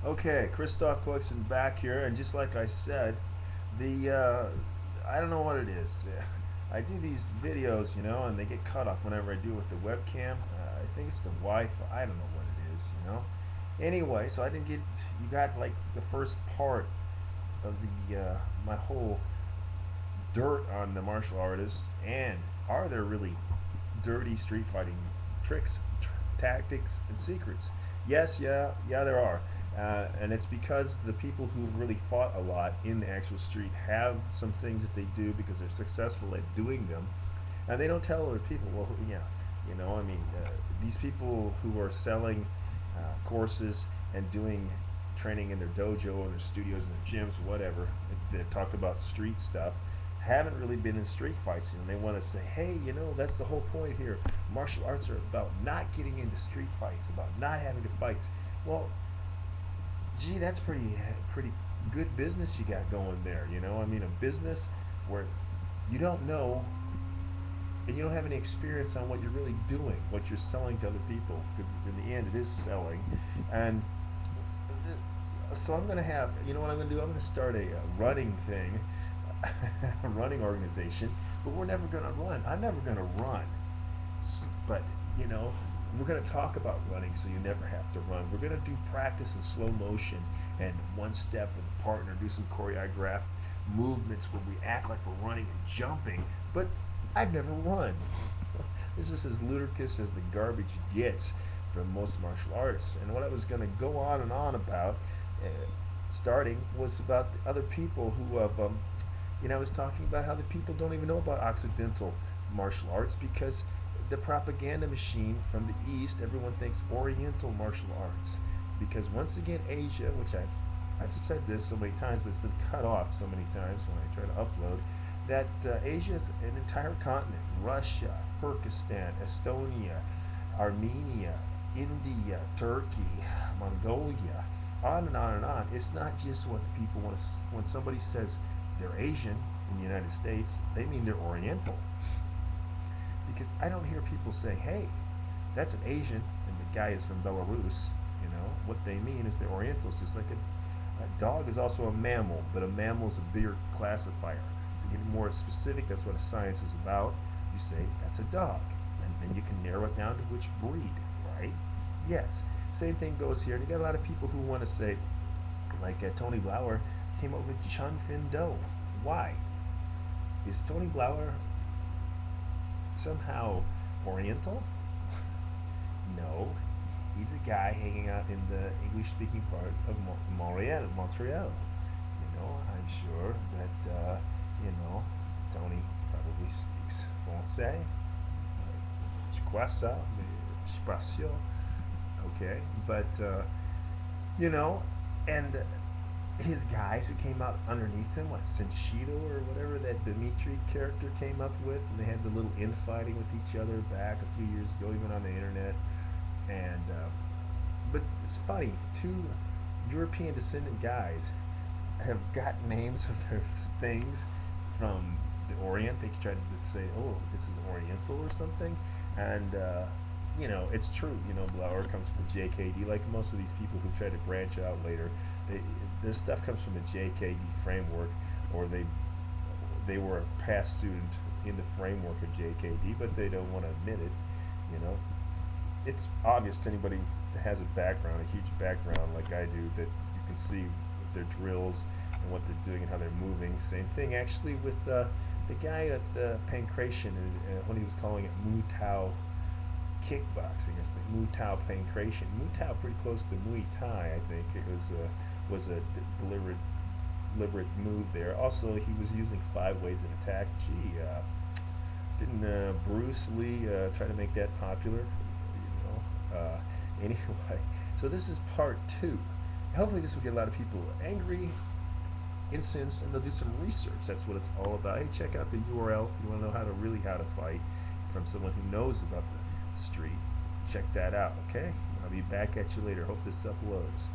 Okay, Christophe Clugston back here, and just like I said, the I don't know what it is. I do these videos, and they get cut off whenever I do with the webcam. I think it's the Wi-Fi. I don't know what it is. Anyway, so I didn't get. You got like the first part of the my whole dirt on the martial artists, and are there really dirty street fighting tricks, tactics, and secrets? Yes, yeah, there are. And it's because the people who really fought a lot in the actual street have some things that they do because they're successful at doing them, and they don't tell other people. Well, yeah, I mean, these people who are selling courses and doing training in their dojo and their studios and their gyms, whatever, that talk about street stuff, haven't really been in street fights, and they want to say, hey, that's the whole point here. Martial arts are about not getting into street fights, about not having to fight. Well, gee, that's pretty good business you got going there. I mean, a business where you don't know and you don't have any experience on what you're really doing, what you're selling to other people, because in the end it is selling. And so I'm going to have, what I'm going to do? I'm going to start a running thing, a running organization, but we're never going to run. I'm never going to run. But, you know, we're going to talk about running so you never have to run. We're going to do practice in slow motion and one step with a partner, do some choreographed movements where we act like we're running and jumping, but I've never run. This is as ludicrous as the garbage gets from most martial arts. And what I was going to go on and on about, uh, starting, was about the other people who have, I was talking about how the people don't even know about Occidental martial arts because the propaganda machine from the East, everyone thinks Oriental martial arts. Because once again, Asia, which I've said this so many times, but it's been cut off so many times when I try to upload, that Asia is an entire continent. Russia, Turkestan, Estonia, Armenia, India, Turkey, Mongolia, on and on and on. It's not just what the people want to, when somebody says they're Asian in the United States, they mean they're Oriental. Because I don't hear people say, hey, that's an Asian and the guy is from Belarus. What they mean is they're Orientals, just like a dog is also a mammal, but a mammal is a bigger classifier. To get more specific, that's what a science is about. You say that's a dog, and then you can narrow it down to which breed, right? Yes. Same thing goes here. And you got a lot of people who want to say, like Tony Blauer came up with Chun Fin Do. Why? Is Tony Blauer somehow Oriental? No. He's a guy hanging out in the English-speaking part of Montreal. I'm sure that Tony probably speaks français. Je crois ça, mais je suis pas sûr. Okay, but and his guys who came out underneath him, what Senshido or whatever that Dimitri character came up with, and they had the little infighting with each other back a few years ago, even on the internet. And but it's funny, two European descendant guys have got names of their things from the Orient. They try to say, "Oh, this is Oriental" or something, and it's true. Blauer comes from JKD, like most of these people who try to branch out later. They, their stuff comes from a JKD framework, or they were a past student in the framework of JKD, but they don't want to admit it. You know, it's obvious to anybody that has a background, a huge background like I do, that you can see their drills and what they're doing and how they're moving. Same thing actually with the guy at the Pancration when he was calling it Mu Tao kickboxing or something. Mu Tao Pancration. Mu Tao pretty close to Muay Thai, I think. It was a deliberate move there. Also, he was using 5 ways of attack. Gee, didn't Bruce Lee try to make that popular? Anyway, so this is part 2. Hopefully this will get a lot of people angry, incensed, and they'll do some research. That's what it's all about. Hey, check out the URL if you want to know how to fight from someone who knows about the street. Check that out, okay? I'll be back at you later. Hope this uploads.